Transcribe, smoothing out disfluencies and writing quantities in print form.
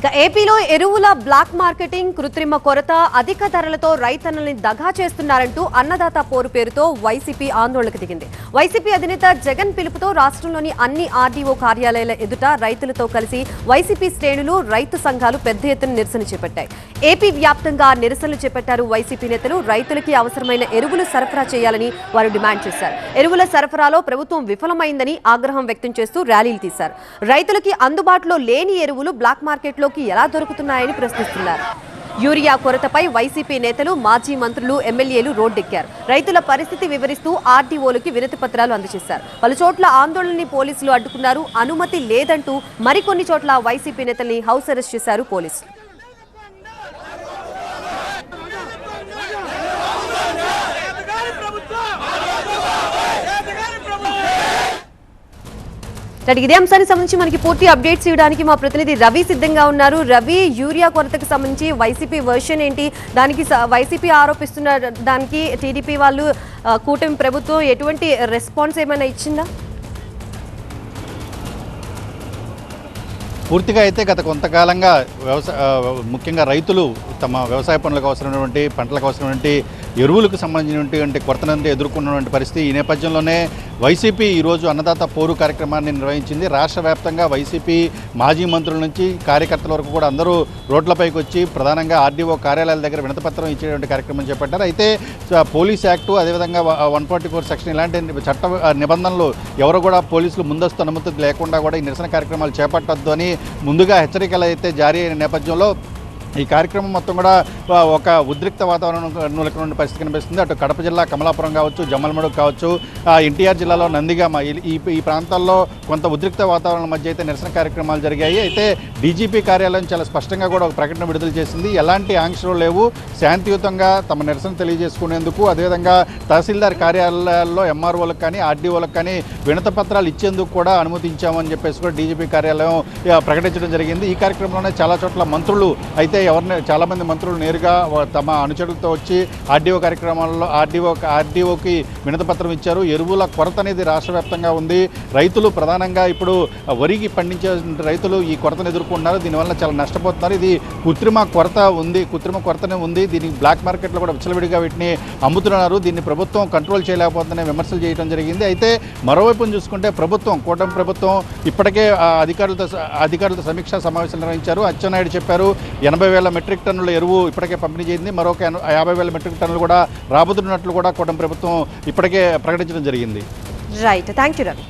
ఇక ఏపీలో ఎరువుల బ్లాక్ మార్కెటింగ్, కృత్రిమ కొరత, అధిక ధరలతో రైతన్నల్ని దగా చేస్తున్నారంటూ అన్నదాత పోరు పేరుతో వైసీపీ ఆందోళనకు దిగింది. వైసీపీ అధినేత జగన్ పిలుపుతో రాష్ట్రంలోని అన్ని ఆర్డీఓ కార్యాలయాల ఎదుట రైతులతో కలిసి వైసీపీ శ్రేణులు, రైతు సంఘాలు పెద్ద ఎత్తున నిరసన చేపట్టాయి. ఏపీ వ్యాప్తంగా నిరసనలు చేపట్టారు వైసీపీ నేతలు. రైతులకి అవసరమైన ఎరువులు సరఫరా చేయాలని వారు డిమాండ్ చేశారు. ఎరువుల సరఫరాలో ప్రభుత్వం విఫలమైందని ఆగ్రహం వ్యక్తం చేస్తూ ర్యాలీలు తీశారు. రైతులకి అందుబాటులో లేని ఎరువులు బ్లాక్ మార్కెట్ ఎలా దొరుకుతున్నాయని ప్రశ్నిస్తున్నారు. యూరియా కొరతపై వైసీపీ నేతలు, మాజీ మంత్రులు, ఎమ్మెల్యేలు రోడ్డెక్కారు. రైతుల పరిస్థితి వివరిస్తూ ఆర్డీఓలకి వినతి పత్రాలు అందజేశారు. పలు చోట్ల ఆందోళనని పోలీసులు అడ్డుకున్నారు. అనుమతి లేదంటూ మరికొన్ని చోట్ల వైసీపీ నేతల్ని హౌస్ అరెస్ట్ చేశారు పోలీసులు. ఇదే అంశానికి సంబంధించి మనకి పూర్తి అప్డేట్స్ ఇవ్వడానికి మా ప్రతినిధి రవి సిద్ధంగా ఉన్నారు. రవి, యూరియా కొరతకు సంబంధించి వైసీపీ వర్షన్ ఏంటి? దానికి వైసీపీ ఆరోపిస్తున్న దానికి టీడీపీ వాళ్ళు, కూటమి ప్రభుత్వం ఎటువంటి రెస్పాన్స్ ఏమైనా ఇచ్చిందా? పూర్తిగా అయితే గత కొంతకాలంగా ముఖ్యంగా రైతులు తమ వ్యవసాయ పనులకు అవసరమైనటువంటి, పంటలకు అవసరమైనటువంటి ఎరువులకు సంబంధించినటువంటి కొరతను ఎదుర్కొన్నటువంటి పరిస్థితి. ఈ నేపథ్యంలోనే వైసీపీ ఈరోజు అన్నదాత పోరు కార్యక్రమాన్ని నిర్వహించింది. రాష్ట్ర వ్యాప్తంగా వైసీపీ మాజీ మంత్రుల నుంచి కార్యకర్తల వరకు కూడా అందరూ రోడ్లపైకి వచ్చి ప్రధానంగా ఆర్డీఓ కార్యాలయాల దగ్గర వినతిపత్రం ఇచ్చేటువంటి కార్యక్రమం చేపట్టారు. అయితే పోలీస్ యాక్టు, అదేవిధంగా 144 సెక్షన్ ఇలాంటి చట్ట నిబంధనలు ఎవరు కూడా పోలీసులు ముందస్తు అనుమతి లేకుండా కూడా ఈ నిరసన కార్యక్రమాలు చేపట్టొద్దు అని ముందుగా హెచ్చరికలు అయితే జారీ అయిన నేపథ్యంలో ఈ కార్యక్రమం మొత్తం కూడా ఒక ఉద్రిక్త వాతావరణం నెలకొన్న పరిస్థితి కనిపిస్తుంది. అటు కడప జిల్లా కమలాపురం కావచ్చు, జమ్మలమడుగు కావచ్చు, ఎన్టీఆర్ జిల్లాలో నందిగామ, ఈ ప్రాంతాల్లో కొంత ఉద్రిక్త వాతావరణం మధ్య అయితే నిరసన కార్యక్రమాలు జరిగాయి. అయితే డీజీపీ కార్యాలయం చాలా స్పష్టంగా కూడా ఒక ప్రకటన విడుదల చేసింది. ఎలాంటి ఆంక్షలు లేవు, శాంతియుతంగా తమ నిరసన తెలియజేసుకునేందుకు, అదేవిధంగా తహసీల్దార్ కార్యాలయాల్లో ఎంఆర్ఓలకు కానీ ఆర్డీఓలకు కానీ వినతి పత్రాలు ఇచ్చేందుకు కూడా అనుమతించామని చెప్పేసి కూడా డీజీపీ కార్యాలయం ప్రకటించడం జరిగింది. ఈ కార్యక్రమంలోనే చాలా చోట్ల మంత్రులు అయితే చాలామంది మంత్రులు నేరుగా తమ అనుచరులతో వచ్చి ఆర్డీఓ కార్యక్రమాల్లో ఆర్డీఓకి వినతిపత్రం ఇచ్చారు. ఎరువుల కొరత అనేది రాష్ట్ర వ్యాప్తంగా ఉంది. రైతులు ప్రధానంగా ఇప్పుడు వరికి పండించే రైతులు ఈ కొరతను ఎదుర్కొంటున్నారు. దీనివల్ల చాలా నష్టపోతున్నారు. ఇది కృత్రిమ కొరతనే ఉంది. దీనికి బ్లాక్ మార్కెట్లో కూడా విచ్చలవిడిగా వీటిని అమ్ముతున్నారు. దీన్ని ప్రభుత్వం కంట్రోల్ చేయలేకపోతుందనే విమర్శలు చేయడం జరిగింది. అయితే మరోవైపు చూసుకుంటే కూటమి ప్రభుత్వం ఇప్పటికే అధికారులతో సమీక్షా సమావేశాలు నిర్వహించారు. అచ్చెన్నాయుడు చెప్పారు 80,000 మెట్రిక్ టన్నుల ఎరువు ఇప్పటికే పంపిణీ చేసింది. మరొక 50,000 మెట్రిక్ టన్నులు కూడా రాబోతున్నట్లు కూడా కూటమి ప్రభుత్వం ఇప్పటికే ప్రకటించడం జరిగింది. Right, thank you Ravi.